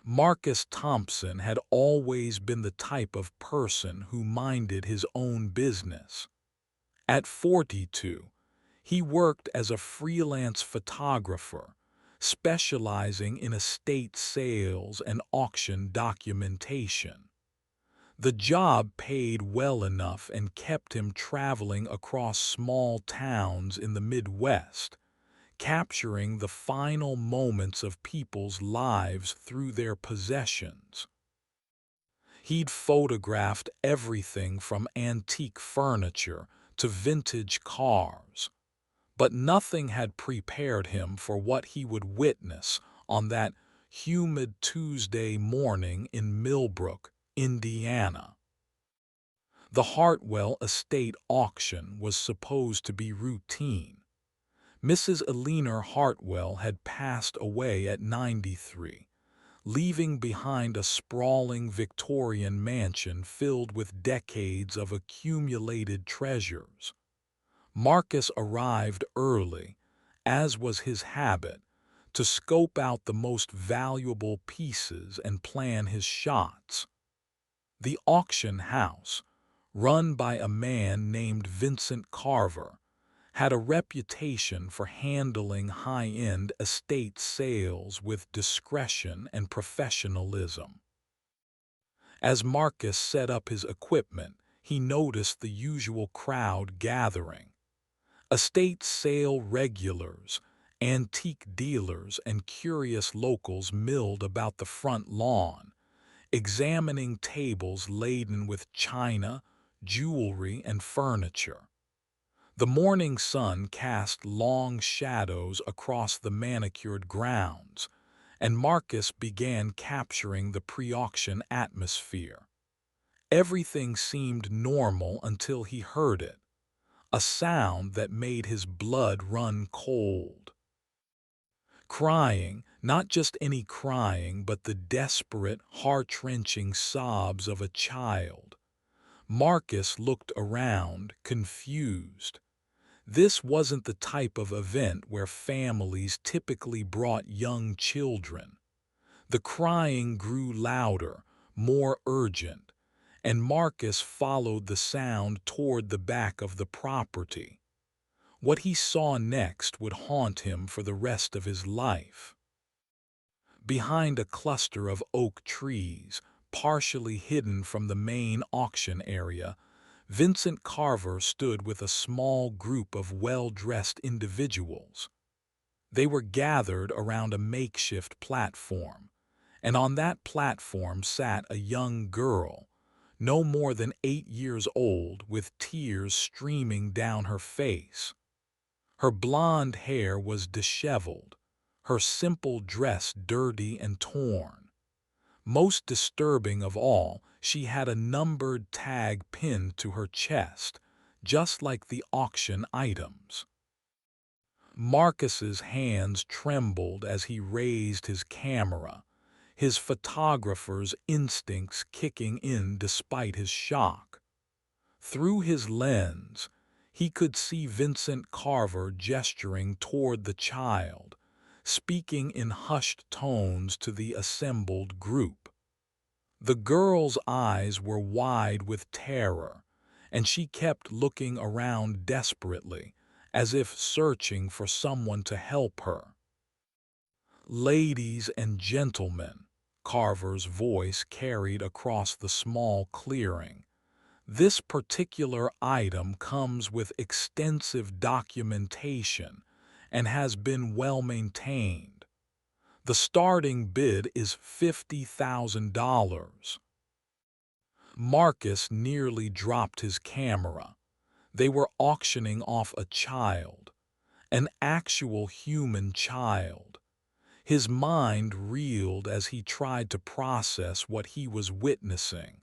Marcus Thompson had always been the type of person who minded his own business. At 42, he worked as a freelance photographer, specializing in estate sales and auction documentation. The job paid well enough and kept him traveling across small towns in the Midwest, capturing the final moments of people's lives through their possessions. He'd photographed everything from antique furniture to vintage cars, but nothing had prepared him for what he would witness on that humid Tuesday morning in Millbrook, Indiana. The Hartwell estate auction was supposed to be routine. Mrs. Eleanor Hartwell had passed away at 93, leaving behind a sprawling Victorian mansion filled with decades of accumulated treasures. Marcus arrived early, as was his habit, to scope out the most valuable pieces and plan his shots. The auction house, run by a man named Vincent Carver, had a reputation for handling high-end estate sales with discretion and professionalism. As Marcus set up his equipment, he noticed the usual crowd gathering. Estate sale regulars, antique dealers, and curious locals milled about the front lawn, examining tables laden with china, jewelry, and furniture. The morning sun cast long shadows across the manicured grounds, and Marcus began capturing the pre-auction atmosphere. Everything seemed normal until he heard it, a sound that made his blood run cold. Crying, not just any crying, but the desperate, heart-wrenching sobs of a child. Marcus looked around, confused. This wasn't the type of event where families typically brought young children. The crying grew louder, more urgent, and Marcus followed the sound toward the back of the property. What he saw next would haunt him for the rest of his life. Behind a cluster of oak trees, partially hidden from the main auction area, Vincent Carver stood with a small group of well-dressed individuals. They were gathered around a makeshift platform, and on that platform sat a young girl, no more than 8 years old, with tears streaming down her face. Her blonde hair was disheveled, her simple dress dirty and torn. Most disturbing of all, she had a numbered tag pinned to her chest, just like the auction items. Marcus's hands trembled as he raised his camera, his photographer's instincts kicking in despite his shock. Through his lens, he could see Vincent Carver gesturing toward the child, speaking in hushed tones to the assembled group. The girl's eyes were wide with terror, and she kept looking around desperately, as if searching for someone to help her. "Ladies and gentlemen," Carver's voice carried across the small clearing, "this particular item comes with extensive documentation and has been well maintained. The starting bid is $50,000. Marcus nearly dropped his camera. They were auctioning off a child, an actual human child. His mind reeled as he tried to process what he was witnessing.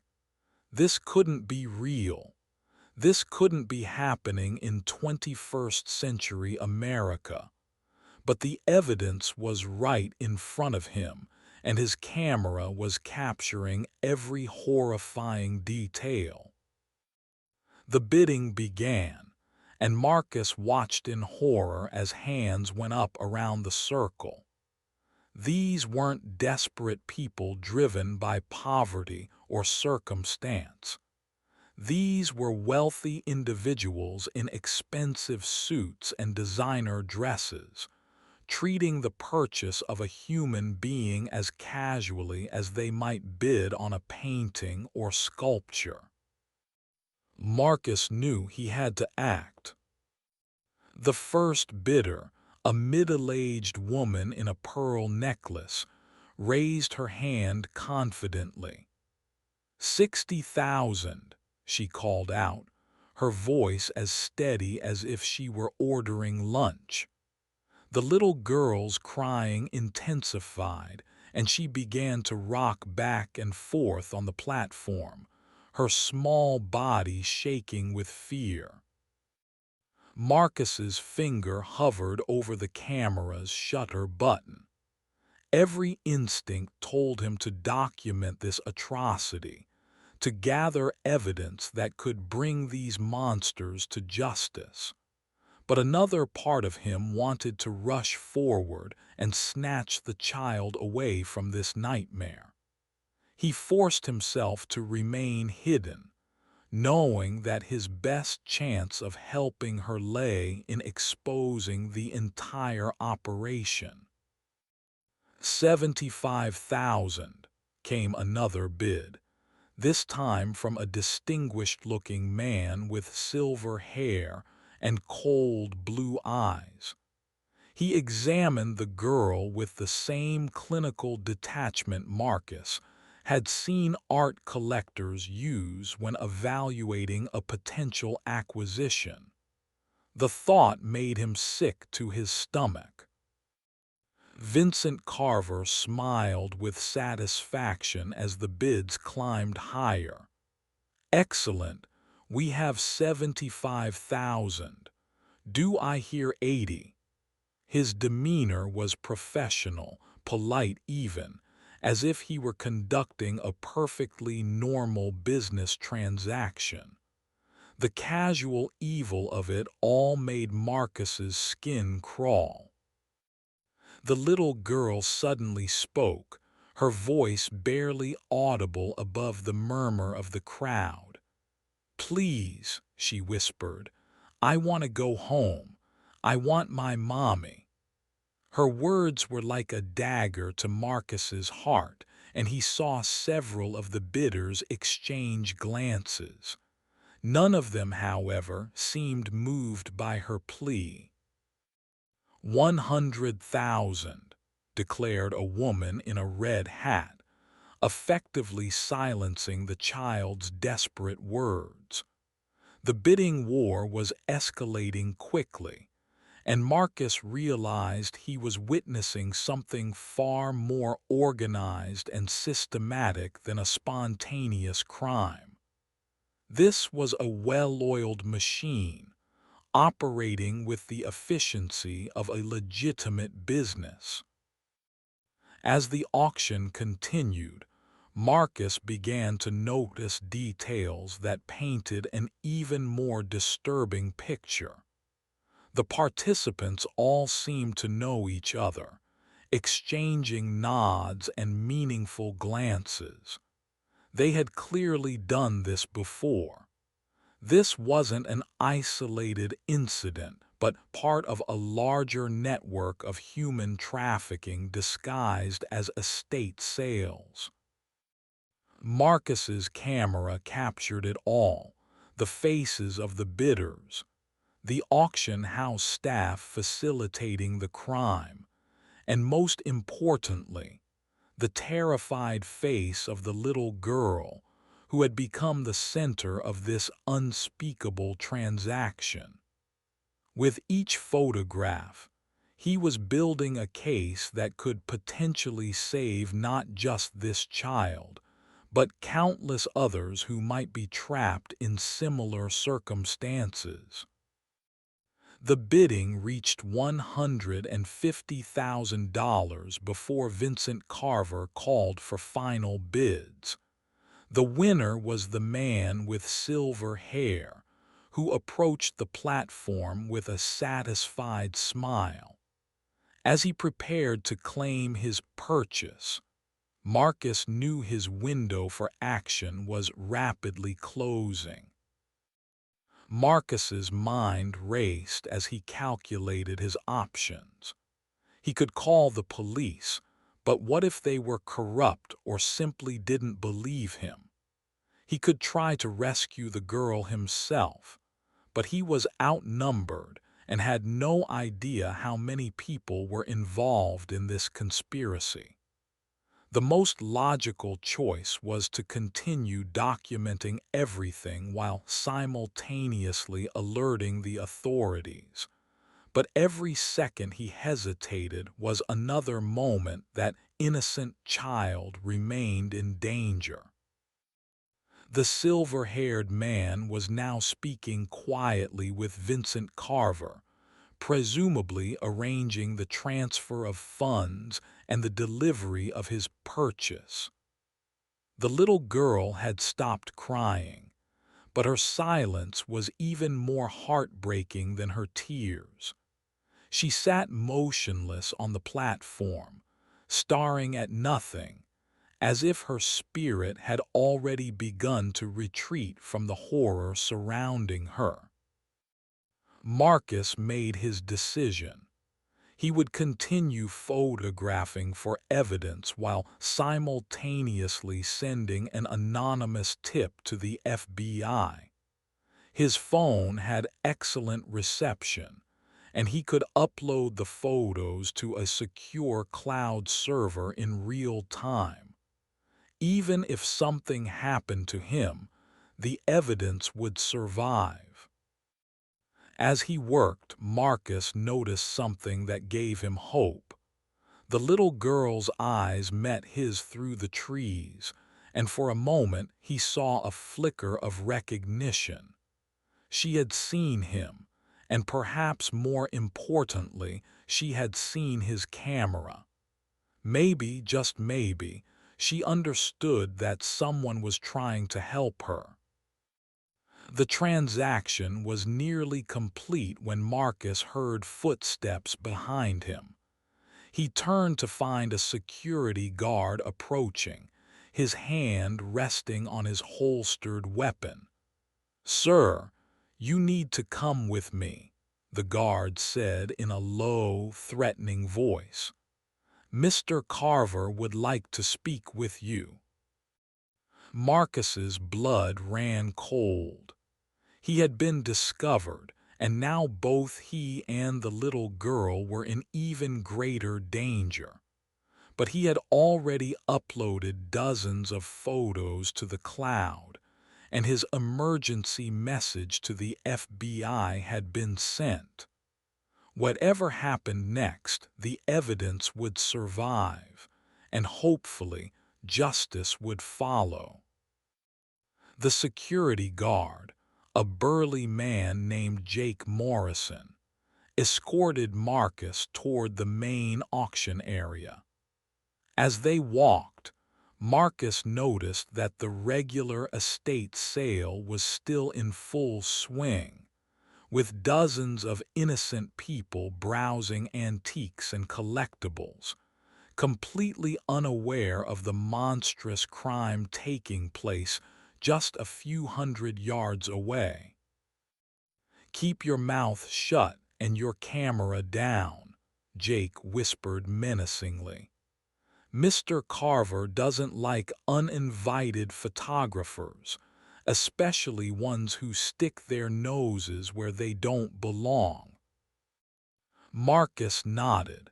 This couldn't be real. This couldn't be happening in 21st century America. But the evidence was right in front of him, and his camera was capturing every horrifying detail. The bidding began, and Marcus watched in horror as hands went up around the circle. These weren't desperate people driven by poverty or circumstance. These were wealthy individuals in expensive suits and designer dresses, treating the purchase of a human being as casually as they might bid on a painting or sculpture. Marcus knew he had to act. The first bidder, a middle-aged woman in a pearl necklace, raised her hand confidently. 60,000, she called out, her voice as steady as if she were ordering lunch. The little girl's crying intensified, and she began to rock back and forth on the platform, her small body shaking with fear. Marcus's finger hovered over the camera's shutter button. Every instinct told him to document this atrocity, to gather evidence that could bring these monsters to justice. But another part of him wanted to rush forward and snatch the child away from this nightmare. He forced himself to remain hidden, knowing that his best chance of helping her lay in exposing the entire operation. 75,000, came another bid, this time from a distinguished-looking man with silver hair and cold blue eyes. He examined the girl with the same clinical detachment Marcus had seen art collectors use when evaluating a potential acquisition. The thought made him sick to his stomach. Vincent Carver smiled with satisfaction as the bids climbed higher. Excellent, we have 75,000. Do I hear 80? His demeanor was professional, polite even, as if he were conducting a perfectly normal business transaction. The casual evil of it all made Marcus's skin crawl. The little girl suddenly spoke, her voice barely audible above the murmur of the crowd. "Please," she whispered, "I want to go home. I want my mommy." Her words were like a dagger to Marcus's heart, and he saw several of the bidders exchange glances. None of them, however, seemed moved by her plea. 100,000, declared a woman in a red hat, effectively silencing the child's desperate words. The bidding war was escalating quickly, and Marcus realized he was witnessing something far more organized and systematic than a spontaneous crime. This was a well-oiled machine, operating with the efficiency of a legitimate business. As the auction continued, Marcus began to notice details that painted an even more disturbing picture. The participants all seemed to know each other, exchanging nods and meaningful glances. They had clearly done this before. This wasn't an isolated incident, but part of a larger network of human trafficking disguised as estate sales. Marcus's camera captured it all, the faces of the bidders, the auction house staff facilitating the crime, and most importantly, the terrified face of the little girl who had become the center of this unspeakable transaction. With each photograph, he was building a case that could potentially save not just this child, but countless others who might be trapped in similar circumstances. The bidding reached $150,000 before Vincent Carver called for final bids. The winner was the man with silver hair, who approached the platform with a satisfied smile. As he prepared to claim his purchase, Marcus knew his window for action was rapidly closing. Marcus's mind raced as he calculated his options. He could call the police, but what if they were corrupt or simply didn't believe him? He could try to rescue the girl himself, but he was outnumbered and had no idea how many people were involved in this conspiracy. The most logical choice was to continue documenting everything while simultaneously alerting the authorities. But every second he hesitated was another moment that innocent child remained in danger. The silver-haired man was now speaking quietly with Vincent Carver, presumably arranging the transfer of funds and the delivery of his purchase. The little girl had stopped crying, but her silence was even more heartbreaking than her tears. She sat motionless on the platform, staring at nothing, as if her spirit had already begun to retreat from the horror surrounding her. Marcus made his decision. He would continue photographing for evidence while simultaneously sending an anonymous tip to the FBI. His phone had excellent reception, and he could upload the photos to a secure cloud server in real time. Even if something happened to him, the evidence would survive. As he worked, Marcus noticed something that gave him hope. The little girl's eyes met his through the trees, and for a moment he saw a flicker of recognition. She had seen him, and perhaps more importantly, she had seen his camera. Maybe, just maybe, she understood that someone was trying to help her. The transaction was nearly complete when Marcus heard footsteps behind him. He turned to find a security guard approaching, his hand resting on his holstered weapon. "Sir, you need to come with me," the guard said in a low, threatening voice. "Mr. Carver would like to speak with you." Marcus's blood ran cold. He had been discovered, and now both he and the little girl were in even greater danger. But he had already uploaded dozens of photos to the cloud, and his emergency message to the FBI had been sent. Whatever happened next, the evidence would survive, and hopefully justice would follow. The security guard, a burly man named Jake Morrison, escorted Marcus toward the main auction area. As they walked, Marcus noticed that the regular estate sale was still in full swing, with dozens of innocent people browsing antiques and collectibles, completely unaware of the monstrous crime taking place just a few hundred yards away. "Keep your mouth shut and your camera down," Jake whispered menacingly. "Mr. Carver doesn't like uninvited photographers, especially ones who stick their noses where they don't belong." Marcus nodded,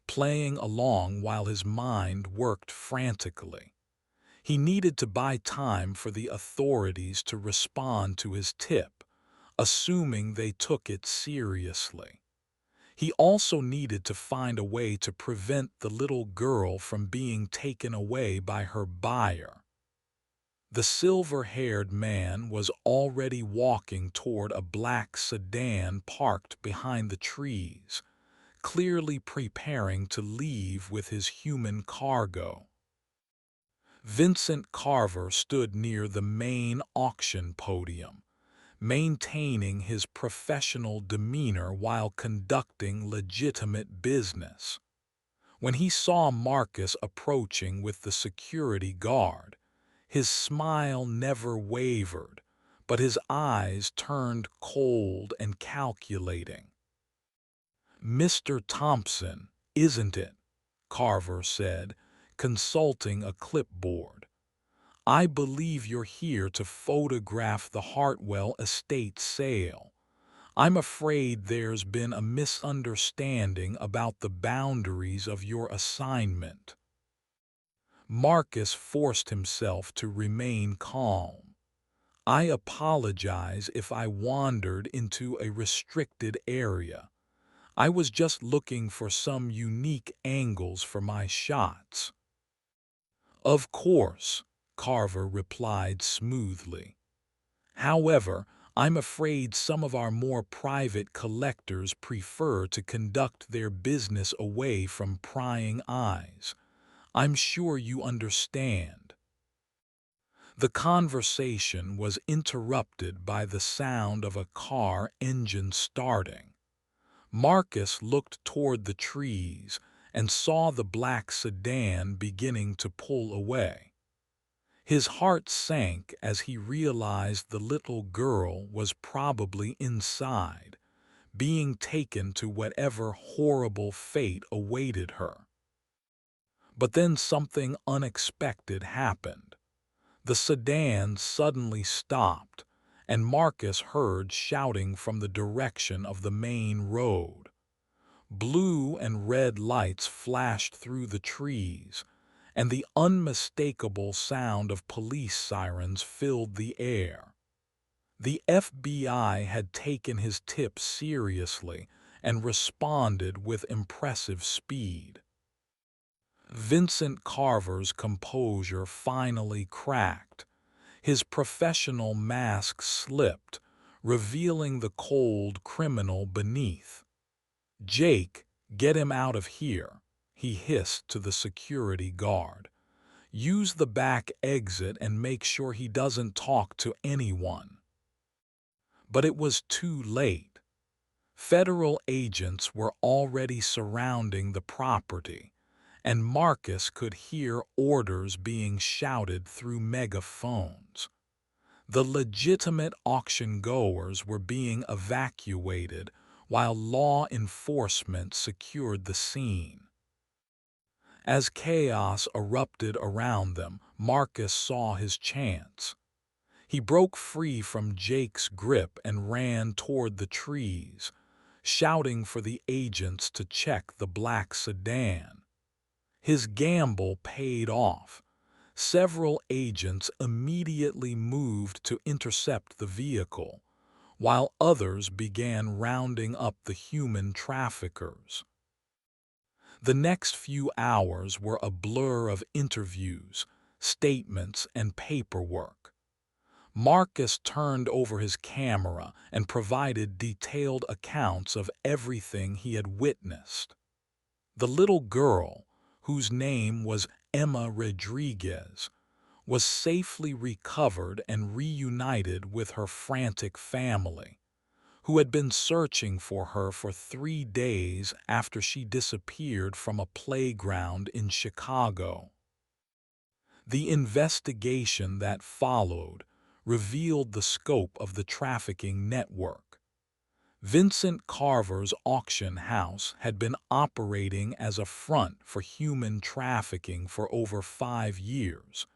playing along while his mind worked frantically. He needed to buy time for the authorities to respond to his tip, assuming they took it seriously. He also needed to find a way to prevent the little girl from being taken away by her buyer. The silver-haired man was already walking toward a black sedan parked behind the trees, clearly preparing to leave with his human cargo. Vincent Carver stood near the main auction podium, maintaining his professional demeanor while conducting legitimate business. When he saw Marcus approaching with the security guard, his smile never wavered, but his eyes turned cold and calculating. "Mr. Thompson, isn't it?" Carver said, consulting a clipboard. "I believe you're here to photograph the Hartwell estate sale. I'm afraid there's been a misunderstanding about the boundaries of your assignment." Marcus forced himself to remain calm. "I apologize if I wandered into a restricted area. I was just looking for some unique angles for my shots." "Of course," Carver replied smoothly. "However, I'm afraid some of our more private collectors prefer to conduct their business away from prying eyes. I'm sure you understand." The conversation was interrupted by the sound of a car engine starting. Marcus looked toward the trees and saw the black sedan beginning to pull away. His heart sank as he realized the little girl was probably inside, being taken to whatever horrible fate awaited her. But then something unexpected happened. The sedan suddenly stopped, and Marcus heard shouting from the direction of the main road. Blue and red lights flashed through the trees, and the unmistakable sound of police sirens filled the air. The FBI had taken his tip seriously and responded with impressive speed. Vincent Carver's composure finally cracked. His professional mask slipped, revealing the cold criminal beneath. "Jake, get him out of here," he hissed to the security guard. "Use the back exit and make sure he doesn't talk to anyone." But it was too late. Federal agents were already surrounding the property, and Marcus could hear orders being shouted through megaphones. The legitimate auction-goers were being evacuated while law enforcement secured the scene. As chaos erupted around them, Marcus saw his chance. He broke free from Jake's grip and ran toward the trees, shouting for the agents to check the black sedan. His gamble paid off. Several agents immediately moved to intercept the vehicle, while others began rounding up the human traffickers. The next few hours were a blur of interviews, statements, and paperwork. Marcus turned over his camera and provided detailed accounts of everything he had witnessed. The little girl, whose name was Emma Rodriguez, was safely recovered and reunited with her frantic family, who had been searching for her for 3 days after she disappeared from a playground in Chicago. The investigation that followed revealed the scope of the trafficking network. Vincent Carver's auction house had been operating as a front for human trafficking for over 5 years,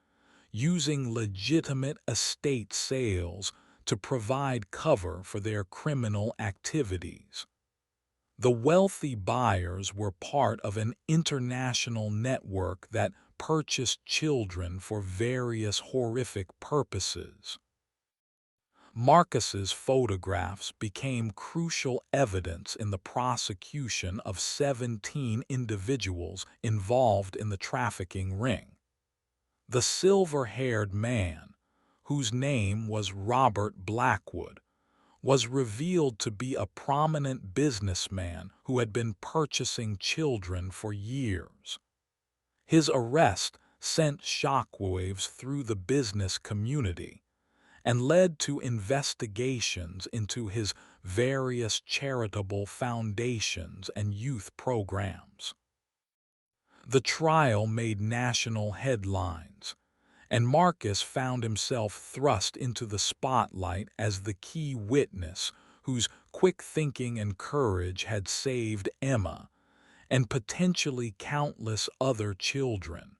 using legitimate estate sales to provide cover for their criminal activities. The wealthy buyers were part of an international network that purchased children for various horrific purposes. Marcus's photographs became crucial evidence in the prosecution of 17 individuals involved in the trafficking ring. The silver-haired man, whose name was Robert Blackwood, was revealed to be a prominent businessman who had been purchasing children for years. His arrest sent shockwaves through the business community, and led to investigations into his various charitable foundations and youth programs. The trial made national headlines, and Marcus found himself thrust into the spotlight as the key witness whose quick thinking and courage had saved Emma and potentially countless other children.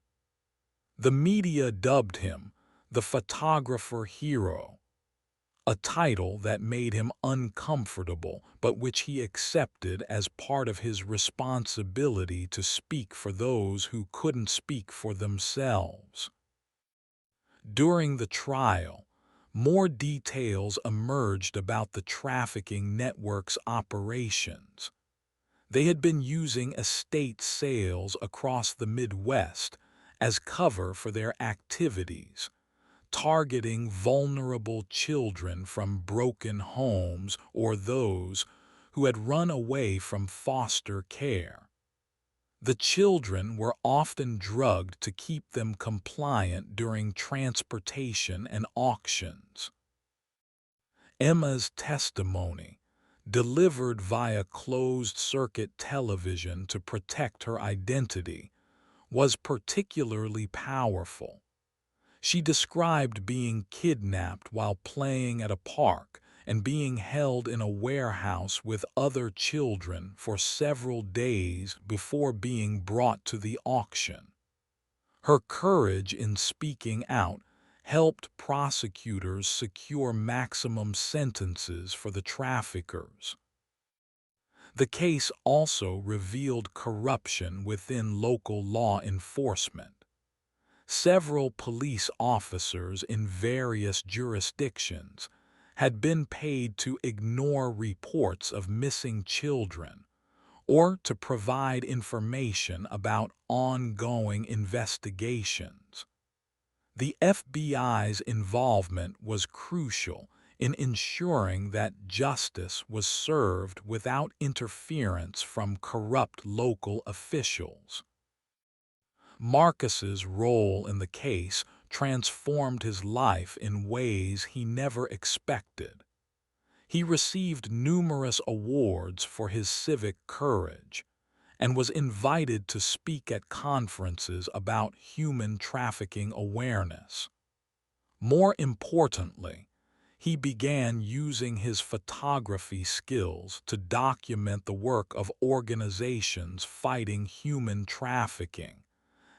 The media dubbed him the photographer hero, a title that made him uncomfortable but which he accepted as part of his responsibility to speak for those who couldn't speak for themselves. During the trial, more details emerged about the trafficking network's operations. They had been using estate sales across the Midwest as cover for their activities, targeting vulnerable children from broken homes or those who had run away from foster care. The children were often drugged to keep them compliant during transportation and auctions. Emma's testimony, delivered via closed-circuit television to protect her identity, was particularly powerful. She described being kidnapped while playing at a park and being held in a warehouse with other children for several days before being brought to the auction. Her courage in speaking out helped prosecutors secure maximum sentences for the traffickers. The case also revealed corruption within local law enforcement. Several police officers in various jurisdictions had been paid to ignore reports of missing children or to provide information about ongoing investigations. The FBI's involvement was crucial in ensuring that justice was served without interference from corrupt local officials. Marcus's role in the case transformed his life in ways he never expected. He received numerous awards for his civic courage and was invited to speak at conferences about human trafficking awareness. More importantly, he began using his photography skills to document the work of organizations fighting human trafficking,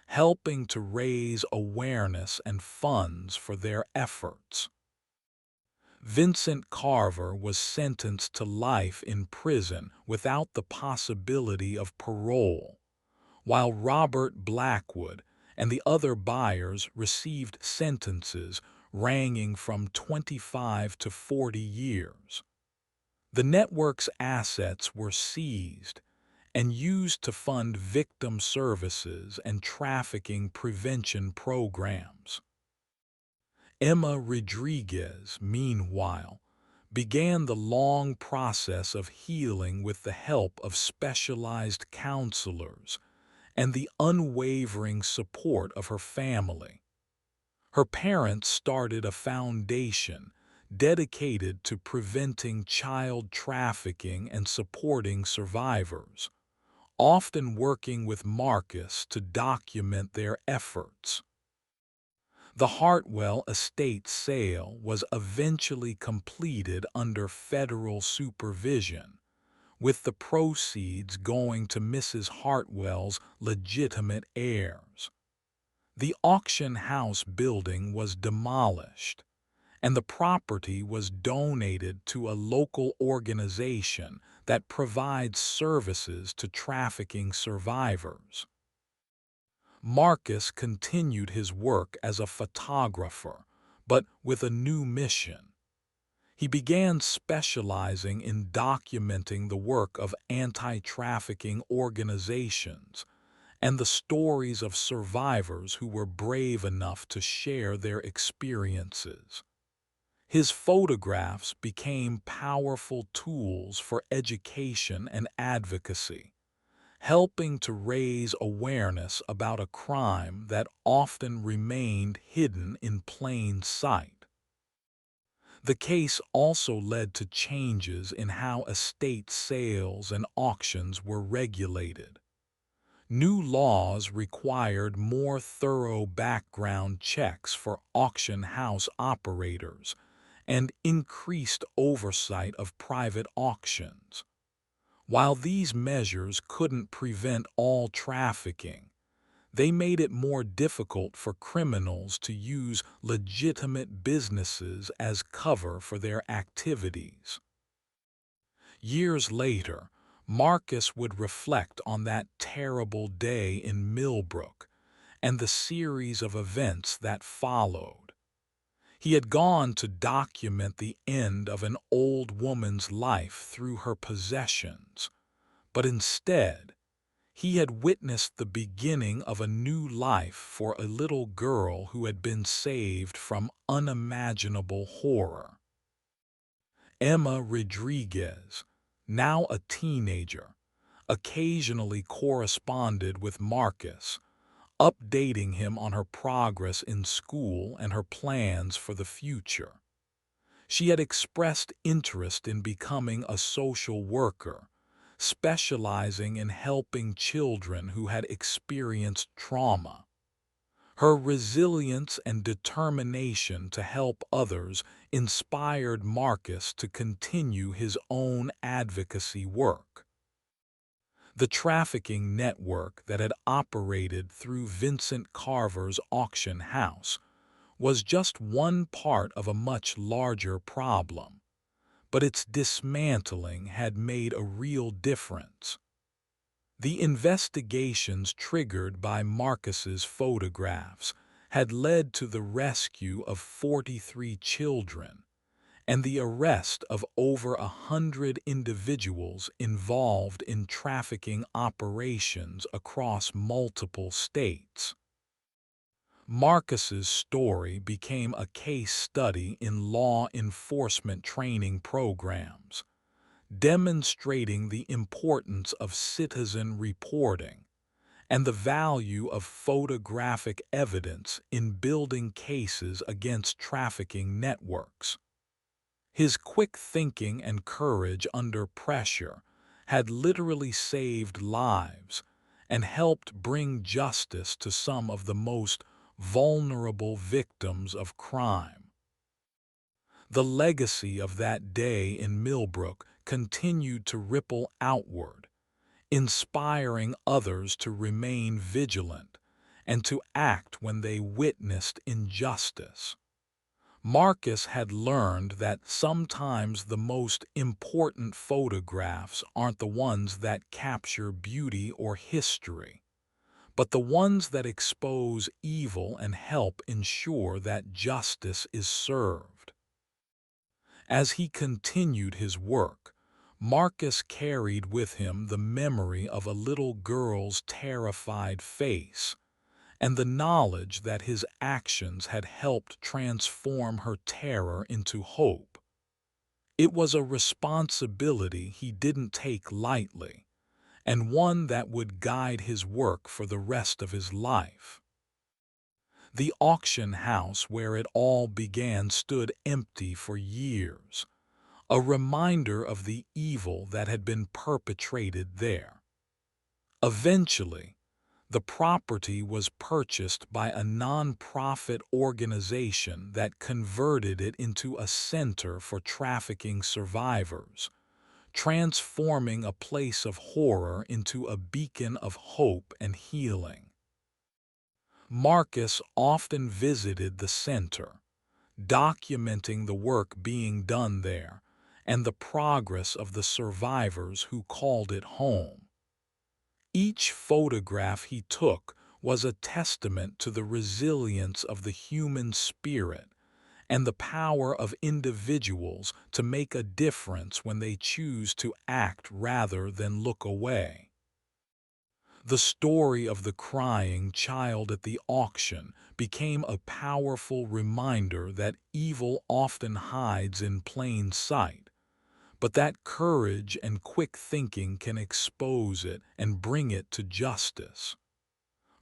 helping to raise awareness and funds for their efforts. Vincent Carver was sentenced to life in prison without the possibility of parole, while Robert Blackwood and the other buyers received sentences ranging from 25 to 40 years. The network's assets were seized and used to fund victim services and trafficking prevention programs. Emma Rodriguez, meanwhile, began the long process of healing with the help of specialized counselors and the unwavering support of her family. Her parents started a foundation dedicated to preventing child trafficking and supporting survivors, often working with Marcus to document their efforts. The Hartwell estate sale was eventually completed under federal supervision, with the proceeds going to Mrs. Hartwell's legitimate heirs. The auction house building was demolished, and the property was donated to a local organization that provides services to trafficking survivors. Marcus continued his work as a photographer, but with a new mission. He began specializing in documenting the work of anti-trafficking organizations and the stories of survivors who were brave enough to share their experiences. His photographs became powerful tools for education and advocacy, helping to raise awareness about a crime that often remained hidden in plain sight. The case also led to changes in how estate sales and auctions were regulated. New laws required more thorough background checks for auction house operators and increased oversight of private auctions. While these measures couldn't prevent all trafficking, they made it more difficult for criminals to use legitimate businesses as cover for their activities. Years later, Marcus would reflect on that terrible day in Millbrook and the series of events that followed. He had gone to document the end of an old woman's life through her possessions, but instead, he had witnessed the beginning of a new life for a little girl who had been saved from unimaginable horror. Emma Rodriguez, now a teenager, occasionally corresponded with Marcus, updating him on her progress in school and her plans for the future. She had expressed interest in becoming a social worker, specializing in helping children who had experienced trauma. Her resilience and determination to help others inspired Marcus to continue his own advocacy work. The trafficking network that had operated through Vincent Carver's auction house was just one part of a much larger problem, but its dismantling had made a real difference. The investigations triggered by Marcus's photographs had led to the rescue of 43 children and the arrest of over 100 individuals involved in trafficking operations across multiple states. Marcus's story became a case study in law enforcement training programs, demonstrating the importance of citizen reporting and the value of photographic evidence in building cases against trafficking networks. His quick thinking and courage under pressure had literally saved lives and helped bring justice to some of the most vulnerable victims of crime. The legacy of that day in Millbrook continued to ripple outward, inspiring others to remain vigilant and to act when they witnessed injustice. Marcus had learned that sometimes the most important photographs aren't the ones that capture beauty or history, but the ones that expose evil and help ensure that justice is served. As he continued his work, Marcus carried with him the memory of a little girl's terrified face and the knowledge that his actions had helped transform her terror into hope. It was a responsibility he didn't take lightly, and one that would guide his work for the rest of his life. The auction house where it all began stood empty for years, a reminder of the evil that had been perpetrated there. Eventually, the property was purchased by a non-profit organization that converted it into a center for trafficking survivors, transforming a place of horror into a beacon of hope and healing. Marcus often visited the center, documenting the work being done there and the progress of the survivors who called it home. Each photograph he took was a testament to the resilience of the human spirit and the power of individuals to make a difference when they choose to act rather than look away. The story of the crying child at the auction became a powerful reminder that evil often hides in plain sight, but that courage and quick thinking can expose it and bring it to justice.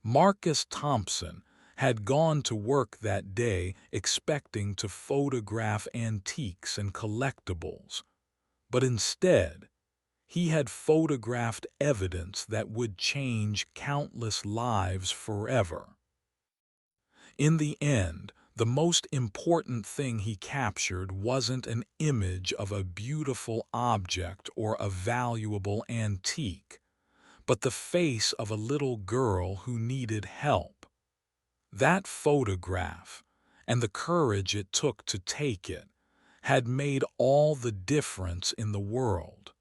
Marcus Thompson had gone to work that day expecting to photograph antiques and collectibles, but instead, he had photographed evidence that would change countless lives forever. In the end, the most important thing he captured wasn't an image of a beautiful object or a valuable antique, but the face of a little girl who needed help. That photograph, and the courage it took to take it, had made all the difference in the world.